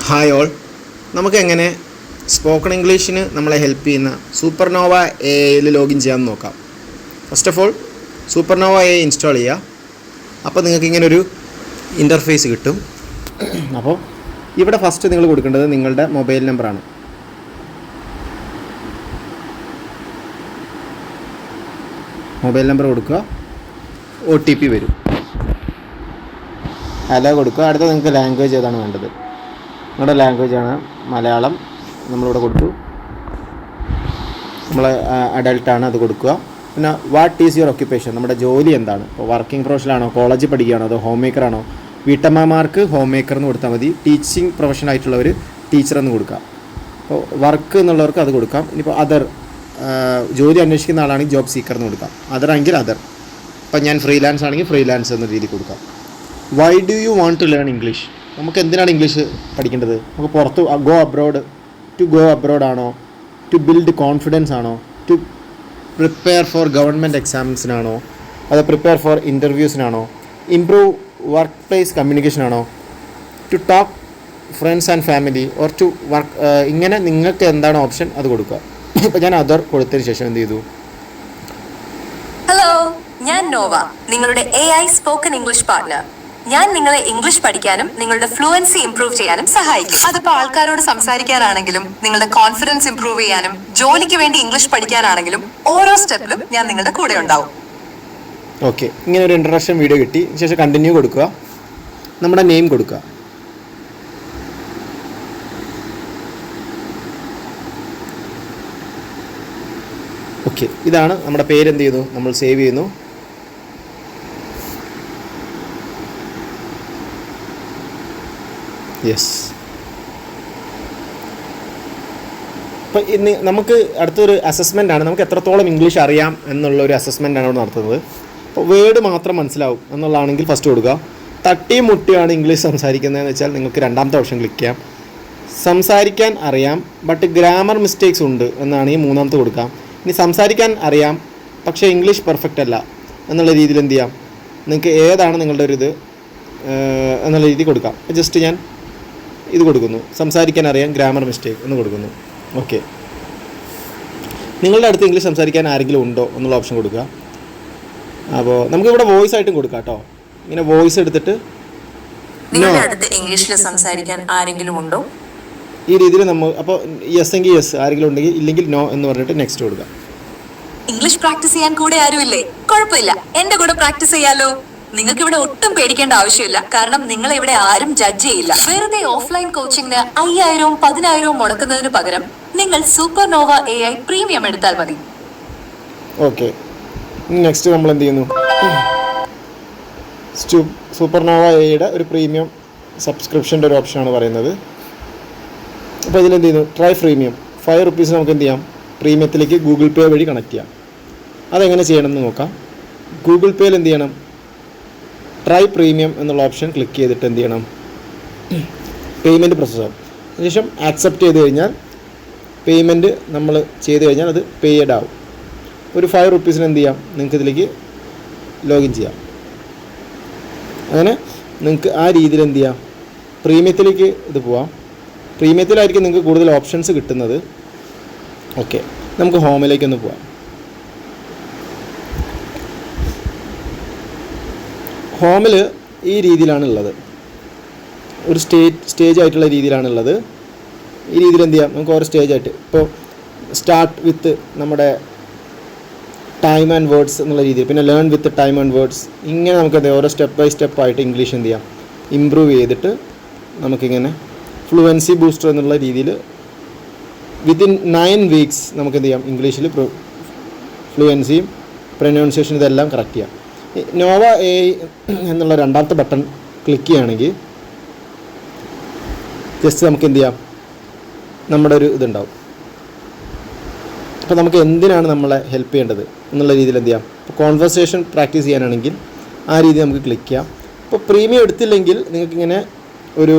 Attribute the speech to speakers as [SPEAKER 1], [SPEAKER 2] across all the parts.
[SPEAKER 1] Hi all, നമുക്കെങ്ങനെ spoken ഇംഗ്ലീഷിന് നമ്മളെ ഹെൽപ്പ് ചെയ്യുന്ന സൂപ്പർനോവ എയിൽ ലോഗിൻ ചെയ്യാമെന്ന് നോക്കാം. First of all supernova A install ചെയ്യുക. അപ്പോൾ നിങ്ങൾക്ക് ഇങ്ങനൊരു ഇൻ്റർഫേസ് കിട്ടും. അപ്പോൾ ഇവിടെ ഫസ്റ്റ് നിങ്ങൾ കൊടുക്കേണ്ടത് നിങ്ങളുടെ മൊബൈൽ നമ്പറാണ്. മൊബൈൽ നമ്പർ കൊടുക്കുക, OTP വരും, ഹലോ കൊടുക്കുക. അടുത്ത നിങ്ങൾക്ക് ലാംഗ്വേജ് ഏതാണ് വേണ്ടത്. നിങ്ങളുടെ ലാംഗ്വേജാണ് മലയാളം, നമ്മളിവിടെ കൊടുത്തു. നമ്മൾ അഡൽട്ടാണ്, അത് കൊടുക്കുക. പിന്നെ വാട്ട് ഈസ് യുവർ ഓക്യുപ്പേഷൻ, നമ്മുടെ ജോലി എന്താണ്. ഇപ്പോൾ വർക്കിംഗ് പ്രൊഫഷനാണോ, കോളേജിൽ പഠിക്കുകയാണോ, അതോ ഹോം മേക്കറാണോ. വീട്ടമ്മമാർക്ക് ഹോം മേക്കർ എന്ന് കൊടുത്താൽ മതി. ടീച്ചിങ് പ്രൊഫഷനായിട്ടുള്ളവർ ടീച്ചർ എന്ന് കൊടുക്കുക. അപ്പോൾ വർക്ക് എന്നുള്ളവർക്ക് അത് കൊടുക്കാം. ഇനിയിപ്പോൾ അതർ, ജോലി അന്വേഷിക്കുന്ന ആളാണെങ്കിൽ ജോബ് സീക്കർ എന്ന് കൊടുക്കാം. അതർ ആണെങ്കിൽ അതർ. ഇപ്പം ഞാൻ ഫ്രീലാൻസ് ആണെങ്കിൽ ഫ്രീലാൻസ് എന്ന രീതി കൊടുക്കാം. Why do you want to learn English, നമുക്ക് എന്തിനാണ് ഇംഗ്ലീഷ് പഠിക്കേണ്ടത്. നമുക്ക് പുറത്ത് ഗോ അബ്രോഡ് ആണോ, ടു ബിൽഡ് കോൺഫിഡൻസ് ആണോ, ടു പ്രിപ്പയർ ഫോർ ഗവൺമെൻറ് എക്സാംസിനാണോ, അതോ പ്രിപ്പയർ ഫോർ ഇൻ്റർവ്യൂസിനാണോ, ഇംപ്രൂവ് വർക്ക് പ്ലേസ് കമ്മ്യൂണിക്കേഷനാണോ, to talk friends and family, or to work. ഇങ്ങനെ നിങ്ങൾക്ക് എന്താണ് ഓപ്ഷൻ അത് കൊടുക്കുക. ഇപ്പോൾ ഞാൻ അതർ കൊടുത്തതിന് ശേഷം എന്ത് ചെയ്തു.
[SPEAKER 2] ഹലോ, ഞാൻ നോവ, നിങ്ങളുടെ AI സ്പോക്കൺ ഇംഗ്ലീഷ് പാർട്ണർ. ഞാൻ നിങ്ങളെ ഇംഗ്ലീഷ് പഠിക്കാനും നിങ്ങളുടെ ഫ്ലുവൻസി ഇംപ്രൂവ് ചെയ്യാനും സഹായിക്കും. അതിപ്പോ ആൾക്കാരോട് സംസാരിക്കാനാണെങ്കിലും, നിങ്ങളുടെ കോൺഫിഡൻസ് ഇംപ്രൂവ് ചെയ്യാനും, ജോലിക്ക് വേണ്ടി ഇംഗ്ലീഷ് പഠിക്കാനാണെങ്കിലും ഓരോ സ്റ്റെപ്പിലും ഞാൻ നിങ്ങളുടെ കൂടെ ഉണ്ടാവും.
[SPEAKER 1] ഓക്കെ, ഇങ്ങനെ ഒരു ഇൻട്രൊഡക്ഷൻ വീഡിയോ കിട്ടി. ശേഷം കണ്ടിന്യൂ കൊടുക്കുക, നമ്മുടെ നെയിം കൊടുക്കുക. ഓക്കെ, ഇതാണ് നമ്മുടെ പേര്. എന്ത് ചെയ്യുന്നു, നമ്മൾ സേവ് ചെയ്യുന്നു. യെസ്. അപ്പോൾ ഇന്ന് നമുക്ക് അടുത്തൊരു അസസ്മെൻ്റാണ്. നമുക്ക് എത്രത്തോളം ഇംഗ്ലീഷ് അറിയാം എന്നുള്ളൊരു അസസ്മെൻ്റാണ് ഇവിടെ നടത്തുന്നത്. അപ്പോൾ വേർഡ് മാത്രം മനസ്സിലാവും എന്നുള്ളതാണെങ്കിൽ ഫസ്റ്റ് കൊടുക്കുക. തട്ടിയും മുട്ടിയാണ് ഇംഗ്ലീഷ് സംസാരിക്കുന്നതെന്ന് വെച്ചാൽ നിങ്ങൾക്ക് രണ്ടാമത്തെ ഓപ്ഷൻ ക്ലിക്ക് ചെയ്യാം. സംസാരിക്കാൻ അറിയാം ബട്ട് ഗ്രാമർ മിസ്റ്റേക്സ് ഉണ്ട് എന്നാണെങ്കിൽ മൂന്നാമത്തെ കൊടുക്കാം. ഇനി സംസാരിക്കാൻ അറിയാം പക്ഷേ ഇംഗ്ലീഷ് പെർഫെക്റ്റ് അല്ല എന്നുള്ള രീതിയിൽ എന്ത് ചെയ്യാം, നിങ്ങൾക്ക് ഏതാണ് നിങ്ങളുടെ ഒരു ഇത് എന്നുള്ള രീതി കൊടുക്കാം. ജസ്റ്റ് ഞാൻ ഇത് കൊടുക്കുന്നു, സംസാരിക്കാൻ അറിയാം ഗ്രാമർ മിസ്റ്റേക്ക് എന്ന് കൊടുക്കുന്നു. ഓക്കെ, നിങ്ങളുടെ അടുത്ത് ഇംഗ്ലീഷ് സംസാരിക്കാൻ ആരെങ്കിലും ഉണ്ടോ എന്നുള്ള ഓപ്ഷൻ കൊടുക്കുക. അപ്പോൾ നമുക്കിവിടെ വോയിസ് ആയിട്ടും കൊടുക്കാം കേട്ടോ. ഇങ്ങനെ വോയിസ് എടുത്തിട്ട്
[SPEAKER 2] നിങ്ങളുടെ അടുത്ത് ഇംഗ്ലീഷിൽ സംസാരിക്കാൻ ആരെങ്കിലും ഉണ്ടോ,
[SPEAKER 1] ഈ രീതിയിൽ നമ്മൾ അപ്പോൾ യെസ് എങ്കിൽ യെസ്, ആരെങ്കിലും ഉണ്ടെങ്കിൽ, ഇല്ലെങ്കിൽ നോ എന്ന് പറഞ്ഞിട്ട് നെക്സ്റ്റ് കൊടുക്കുക.
[SPEAKER 2] ഇംഗ്ലീഷ് പ്രാക്ടീസ് ചെയ്യാൻ കൂടെ ആരുമില്ലേ? കുഴപ്പമില്ല, എന്റെ കൂടെ പ്രാക്ടീസ് ചെയ്യാലോ. നിങ്ങൾക്ക് ഇവിടെ ഒട്ടും പേടിക്കേണ്ട ആവശ്യമില്ല, കാരണം നിങ്ങളെ ഇവിടെ ആരും ജഡ്ജ് ചെയ്യില്ല. വെറുതെ ഓഫ്ലൈൻ കോച്ചിങ്ങിന് 5000-ഉം 10,000-ഉം മുടക്കുന്നതിന് പകരം നിങ്ങൾ സൂപ്പർനോവ AI പ്രീമിയം എടുത്താൽ മതി.
[SPEAKER 1] ഓക്കെ, നെക്സ്റ്റ് നമ്മൾ എന്ത് ചെയ്യുന്നു, സൂപ്പർനോവ എയുടെ ഒരു പ്രീമിയം സബ്സ്ക്രിപ്ഷൻ്റെ ഒരു ഓപ്ഷനാണ് പറയുന്നത്. അപ്പോൾ ഇതിലെന്ത് ചെയ്യുന്നു, ട്രൈ പ്രീമിയം 5 റുപ്പീസ് നമുക്ക് എന്ത് ചെയ്യാം, പ്രീമിയത്തിലേക്ക് ഗൂഗിൾ പേ വഴി കണക്ട് ചെയ്യാം. അതെങ്ങനെ ചെയ്യണമെന്ന് നോക്കാം. ഗൂഗിൾ പേയിൽ എന്ത് ചെയ്യണം, ട്രൈ പ്രീമിയം എന്നുള്ള ഓപ്ഷൻ ക്ലിക്ക് ചെയ്തിട്ട് എന്ത് ചെയ്യണം, പേയ്മെൻറ്റ് പ്രോസസ്സാകും. അതിനുശേഷം ആക്സെപ്റ്റ് ചെയ്ത് കഴിഞ്ഞാൽ പേയ്മെൻറ്റ് നമ്മൾ ചെയ്ത് കഴിഞ്ഞാൽ അത് പെയ്ഡ് ആവും. ഒരു 5 റുപ്പീസിന് എന്ത് ചെയ്യാം, നിങ്ങൾക്ക് ഇതിലേക്ക് ലോഗിൻ ചെയ്യാം. അങ്ങനെ നിങ്ങൾക്ക് ആ രീതിയിൽ എന്ത് ചെയ്യാം, പ്രീമിയത്തിലേക്ക് ഇത് പോവാം. പ്രീമിയത്തിലായിരിക്കും നിങ്ങൾക്ക് കൂടുതൽ ഓപ്ഷൻസ് കിട്ടുന്നത്. ഓക്കെ, നമുക്ക് ഹോമിലേക്കൊന്ന് പോവാം. ഹോമിൽ ഈ രീതിയിലാണുള്ളത്, ഒരു സ്റ്റേജ് ആയിട്ടുള്ള രീതിയിലാണുള്ളത്. ഈ രീതിയിൽ എന്ത് ചെയ്യാം, നമുക്ക് ഓരോ സ്റ്റേജ് ആയിട്ട്, ഇപ്പോൾ സ്റ്റാർട്ട് വിത്ത് നമ്മുടെ ടൈം ആൻഡ് വേർഡ്സ് എന്നുള്ള രീതിയിൽ, പിന്നെ learn with time and words, ഇങ്ങനെ നമുക്ക് എന്ത് ചെയ്യാം, ഓരോ സ്റ്റെപ്പ് ബൈ സ്റ്റെപ്പായിട്ട് ഇംഗ്ലീഷ് എന്ത് ചെയ്യാം, ഇമ്പ്രൂവ് ചെയ്തിട്ട് നമുക്കിങ്ങനെ ഫ്ലുവൻസി ബൂസ്റ്റർ എന്നുള്ള രീതിയിൽ വിത്തിൻ 9 വീക്സ് നമുക്ക് എന്ത് ചെയ്യാം, ഇംഗ്ലീഷിൽ ഫ്ലുവൻസിയും പ്രൊനൗൺസിയേഷൻ ഇതെല്ലാം കറക്റ്റ് ചെയ്യാം. നോവ AI എന്നുള്ള രണ്ടാമത്തെ ബട്ടൺ ക്ലിക്ക് ചെയ്യുകയാണെങ്കിൽ ജസ്റ്റ് നമുക്ക് എന്ത് ചെയ്യാം, നമ്മുടെ ഒരു ഇതുണ്ടാവും. അപ്പോൾ നമുക്ക് എന്തിനാണ് നമ്മളെ ഹെൽപ്പ് ചെയ്യേണ്ടത് എന്നുള്ള രീതിയിൽ എന്ത് ചെയ്യാം. ഇപ്പോൾ കോൺവെർസേഷൻ പ്രാക്ടീസ് ചെയ്യാനാണെങ്കിൽ ആ രീതി നമുക്ക് ക്ലിക്ക് ചെയ്യാം. ഇപ്പോൾ പ്രീമിയം എടുത്തില്ലെങ്കിൽ നിങ്ങൾക്കിങ്ങനെ ഒരു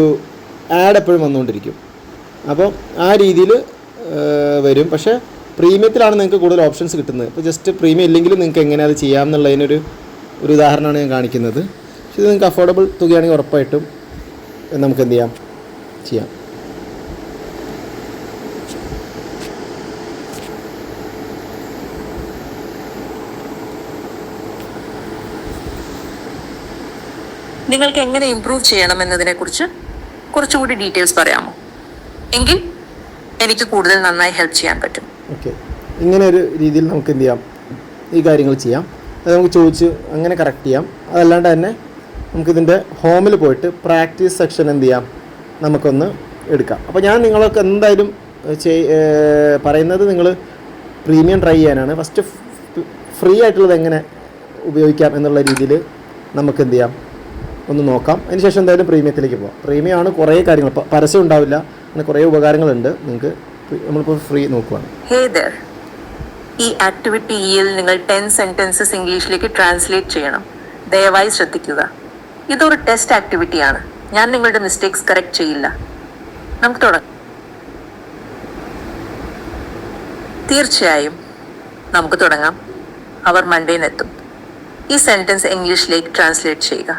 [SPEAKER 1] ആഡ് എപ്പോഴും വന്നുകൊണ്ടിരിക്കും. അപ്പോൾ ആ രീതിയിൽ വരും. പക്ഷേ പ്രീമിയത്തിലാണ് നിങ്ങൾക്ക് കൂടുതൽ ഓപ്ഷൻസ് കിട്ടുന്നത്. ഇപ്പോൾ ജസ്റ്റ് പ്രീമിയം ഇല്ലെങ്കിലും നിങ്ങൾക്ക് എങ്ങനെ അത് ചെയ്യാം എന്നുള്ളതിനൊരു ഉദാഹരണമാണ് ഞാൻ കാണിക്കുന്നത്. പക്ഷേ ഇത് നിങ്ങൾക്ക് അഫോർഡബിൾ തുകയാണെങ്കിൽ ഉറപ്പായിട്ടും നമുക്ക് എന്ത് ചെയ്യാം,
[SPEAKER 3] നിങ്ങൾക്ക് എങ്ങനെ ഇംപ്രൂവ് ചെയ്യണം എന്നതിനെക്കുറിച്ച് കുറച്ചുകൂടി ഡീറ്റെയിൽസ് പറയാമോ? എങ്കിൽ എനിക്ക് കൂടുതൽ നന്നായി ഹെൽപ്പ് ചെയ്യാൻ പറ്റും.
[SPEAKER 1] ഓക്കെ, ഇങ്ങനെ ഒരു രീതിയിൽ നമുക്ക് എന്ത് ചെയ്യാം, ഈ കാര്യങ്ങൾ ചെയ്യാം. അത് നമുക്ക് ചോദിച്ച് അങ്ങനെ കറക്റ്റ് ചെയ്യാം. അതല്ലാണ്ട് തന്നെ നമുക്കിതിൻ്റെ ഹോമിൽ പോയിട്ട് പ്രാക്ടീസ് സെക്ഷൻ എന്ത് ചെയ്യാം, നമുക്കൊന്ന് എടുക്കാം. അപ്പോൾ ഞാൻ നിങ്ങൾക്ക് എന്തായാലും പറയുന്നത് നിങ്ങൾ പ്രീമിയം ട്രൈ ചെയ്യാനാണ്. ഫസ്റ്റ് ഫ്രീ ആയിട്ടുള്ളത് എങ്ങനെ ഉപയോഗിക്കാം എന്നുള്ള രീതിയിൽ നമുക്ക് എന്ത് ചെയ്യാം, ഒന്ന് നോക്കാം. അതിനുശേഷം എന്തായാലും പ്രീമിയത്തിലേക്ക് പോകാം. പ്രീമിയം ആണ് കുറേ കാര്യങ്ങൾ, പരസ്യം ഉണ്ടാവില്ല, അങ്ങനെ കുറേ ഉപകാരങ്ങളുണ്ട്. നിങ്ങൾക്ക് നമ്മളിപ്പോൾ ഫ്രീ നോക്കുവാണ്.
[SPEAKER 3] ഈ ആക്ടിവിറ്റിയിൽ നിങ്ങൾ 10 സെന്റൻസസ് ഇംഗ്ലീഷിലേക്ക് ട്രാൻസ്ലേറ്റ് ചെയ്യണം. ദയവായി ശ്രദ്ധിക്കുക, ഇതൊരു ടെസ്റ്റ് ആക്ടിവിറ്റിയാണ്. ഞാൻ നിങ്ങളുടെ മിസ്റ്റേക്സ് കറക്റ്റ് ചെയ്യില്ല. നമുക്ക് തുടങ്ങാം. തീർച്ചയായും നമുക്ക് തുടങ്ങാം. അവർ മൺഡേനെത്തും. ഈ സെന്റൻസ് ഇംഗ്ലീഷിലേക്ക് ട്രാൻസ്ലേറ്റ് ചെയ്യുക.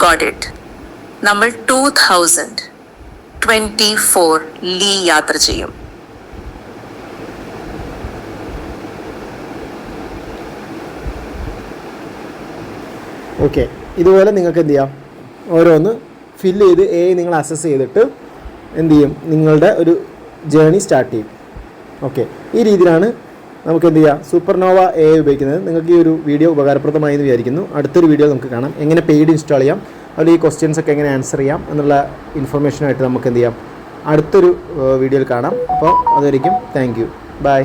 [SPEAKER 3] Got it. നമ്മൾ 2024 ലീ യാത്ര ചെയ്യും.
[SPEAKER 1] ഓക്കെ, ഇതുപോലെ നിങ്ങൾക്ക് എന്ത് ചെയ്യാം, ഓരോന്ന് ഫില്ല് ചെയ്ത് നിങ്ങൾ അസസ് ചെയ്തിട്ട് എന്ത് ചെയ്യും, നിങ്ങളുടെ ഒരു ജേണി സ്റ്റാർട്ട് ചെയ്യും. ഓക്കെ, ഈ രീതിയിലാണ് നമുക്ക് എന്ത് ചെയ്യാം, സൂപ്പർനോവ ഉപയോഗിക്കുന്നത്. നിങ്ങൾക്ക് ഈ ഒരു വീഡിയോ ഉപകാരപ്രദമായി എന്ന് വിചാരിക്കുന്നു. അടുത്തൊരു വീഡിയോ നമുക്ക് കാണാം, എങ്ങനെ പെയ്ഡ് ഇൻസ്റ്റാൾ ചെയ്യാം, അതുപോലെ ഈ ക്വസ്റ്റ്യൻസ് ഒക്കെ എങ്ങനെ ആൻസർ ചെയ്യാം എന്നുള്ള ഇൻഫർമേഷനായിട്ട് നമുക്ക് എന്ത് ചെയ്യാം, അടുത്തൊരു വീഡിയോയിൽ കാണാം. അപ്പോൾ അതുവരെയ്ക്കും താങ്ക് യു, ബൈ.